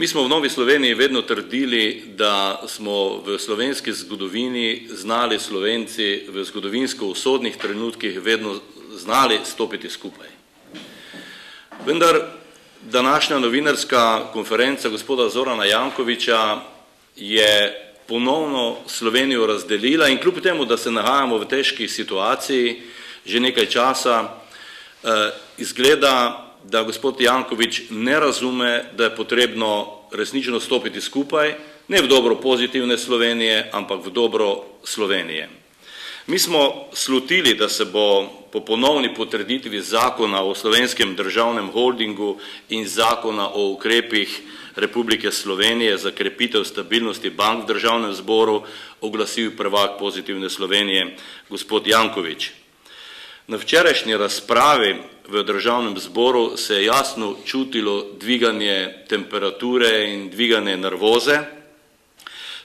Mi smo v Novi Sloveniji vedno trdili, da smo v slovenski zgodovini znali Slovenci v zgodovinsko usodnih trenutkih vedno znali stopiti skupaj. Vendar današnja novinarska konferenca gospoda Zorana Jankovića je ponovno Slovenijo razdelila in kljub temu, da se nahajamo v težki situaciji že nekaj časa, izgleda, da gospod Janković ne razume, da je potrebno resnično stopiti skupaj, ne v dobro pozitivne Slovenije, ampak v dobro Slovenije. Mi smo slutili, da se bo po ponovni potrditvi zakona o slovenskem državnem holdingu in zakona o ukrepih Republike Slovenije za krepitev stabilnosti bank v državnem zboru oglasil prvak pozitivne Slovenije, gospod Janković. Na včerajšnji razpravi v državnem zboru se je jasno čutilo dviganje temperature in dviganje nervoze.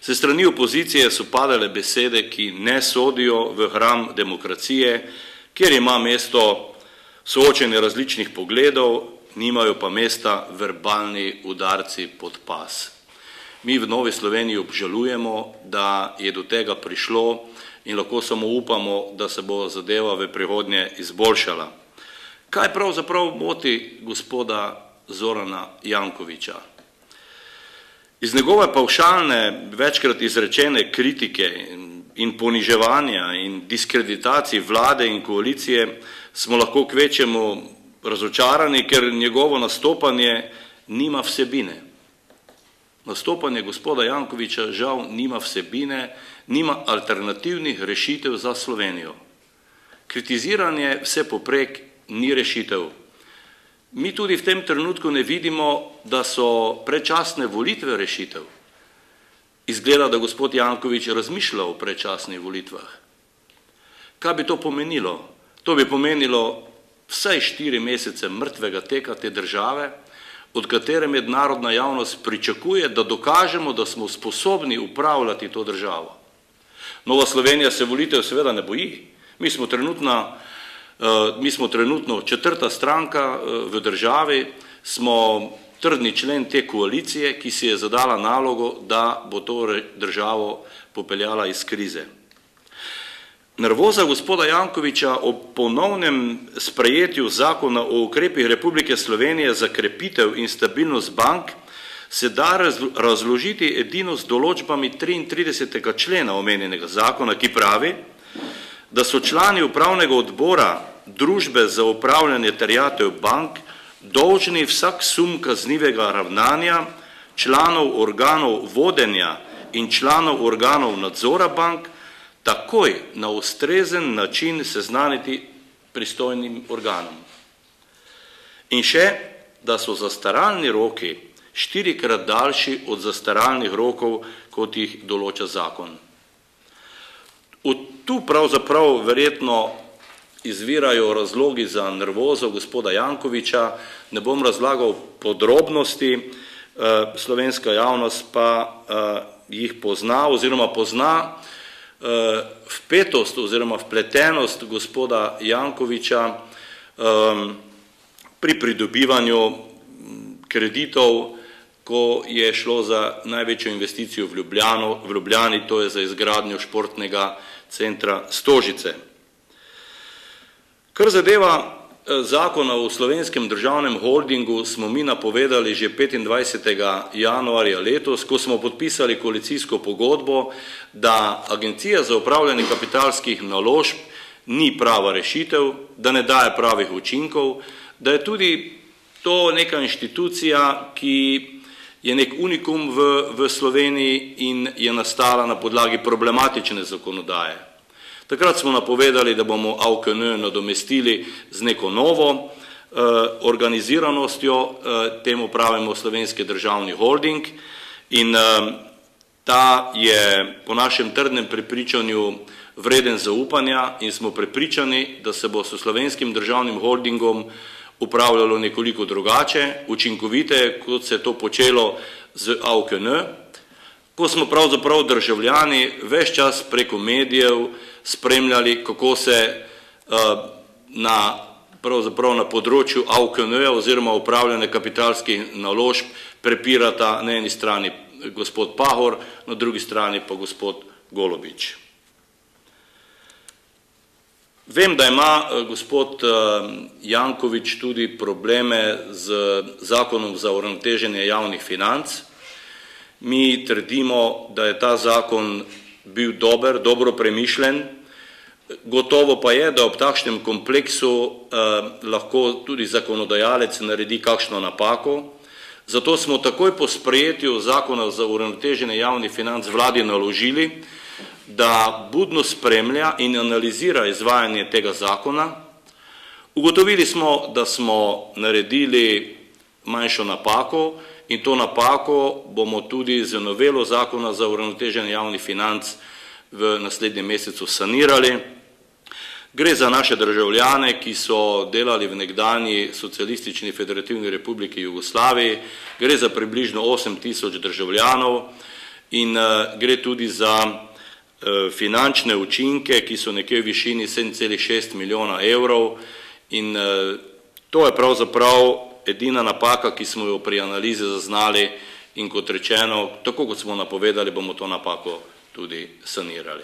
Se strani opozicije so padale besede, ki ne sodijo v hram demokracije, kjer ima mesto soočenje različnih pogledov, nimajo pa mesta verbalni udarci pod pas. Mi v Novi Sloveniji obžalujemo, da je do tega prišlo in lahko samo upamo, da se bo zadeva v prihodnje izboljšala. Kaj pravzaprav moti gospoda Zorana Jankovića? Iz njegove pavšalne, večkrat izrečene kritike in poniževanja in diskreditacij vlade in koalicije smo lahko kvečemo razočarani, ker njegovo nastopanje nima vsebine. Nastopanje gospoda Jankovića žal nima vsebine, nima alternativnih rešitev za Slovenijo. Kritiziranje vse poprek ni rešitev. Mi tudi v tem trenutku ne vidimo, da so predčasne volitve rešitev. Izgleda, da gospod Janković razmišlja o predčasnih volitvah. Kaj bi to pomenilo? To bi pomenilo vsaj 4 mesece mrtvega teka te države, od katere mednarodna javnost pričakuje, da dokažemo, da smo sposobni upravljati to državo. Nova Slovenija se volitev seveda ne boji. Mi smo trenutno 4. stranka v državi, smo trdni člen te koalicije, ki si je zadala nalogo, da bo to državo popeljala iz krize. Nervoza gospoda Jankovića ob ponovnem sprejetju zakona o ukrepih Republike Slovenije za krepitev in stabilnost bank se da razložiti edino z določbami 33. člena omenjenega zakona, ki pravi, da so člani upravnega odbora družbe za upravljanje terjatev bank dolžni vsak sum kaznivega ravnanja članov organov vodenja in članov organov nadzora bank takoj na ustrezen način seznaniti pristojnim organom. In še, da so zastaralni roki 4-krat daljši od zastaralnih rokov, kot jih določa zakon. Tu pravzaprav verjetno izvirajo razlogi za nervozo gospoda Jankovića, ne bom razlagal podrobnosti, slovenska javnost pa jih pozna oziroma pozna vpetost oziroma vpletenost gospoda Jankovića pri pridobivanju kreditov, ko je šlo za največjo investicijo v Ljubljani, to je za izgradnjo športnega centra Stožice. Kar zadeva zakona o slovenskem državnem holdingu, smo mi napovedali že 25. januarja letos, ko smo podpisali koalicijsko pogodbo, da Agencija za upravljanje kapitalskih naložb ni prava rešitev, da ne daje pravih učinkov, da je tudi to neka inštitucija, ki je nek unikum v Sloveniji in je nastala na podlagi problematične zakonodaje. Takrat smo napovedali, da bomo AUKN nadomestili z neko novo organiziranostjo, temu pravimo slovenski državni holding, in ta je po našem trdnem prepričanju vreden zaupanja in smo prepričani, da se bo s slovenskim državnim holdingom upravljalo nekoliko drugače, učinkovite, kot se je to počelo z AUKN, ko smo pravzaprav državljani ves čas preko medijev spremljali, kako se na pravzaprav na področju AUKN-ja oziroma upravljanja kapitalskih naložb prepirata na eni strani gospod Pahor, na drugi strani pa gospod Golobič. Vem, da ima gospod Janković tudi probleme z zakonom za uravnoteženje javnih financ. Mi trdimo, da je ta zakon bil dober, dobro premišljen. Gotovo pa je, da ob takšnem kompleksu lahko tudi zakonodajalec naredi kakšno napako. Zato smo takoj po sprejetju zakona za uravnoteženje javnih financ vladi naložili, da budno spremlja in analizira izvajanje tega zakona. Ugotovili smo, da smo naredili manjšo napako in to napako bomo tudi z novelo zakona za uravnoteženje javnih financ v naslednjem mesecu sanirali. Gre za naše državljane, ki so delali v nekdanji Socialistični federativni republiki Jugoslaviji, gre za približno 8000 državljanov in gre tudi za finančne učinke, ki so nekje v višini 7,6 milijona evrov in to je pravzaprav edina napaka, ki smo jo pri analizi zaznali in kot rečeno, tako kot smo napovedali, bomo to napako tudi sanirali.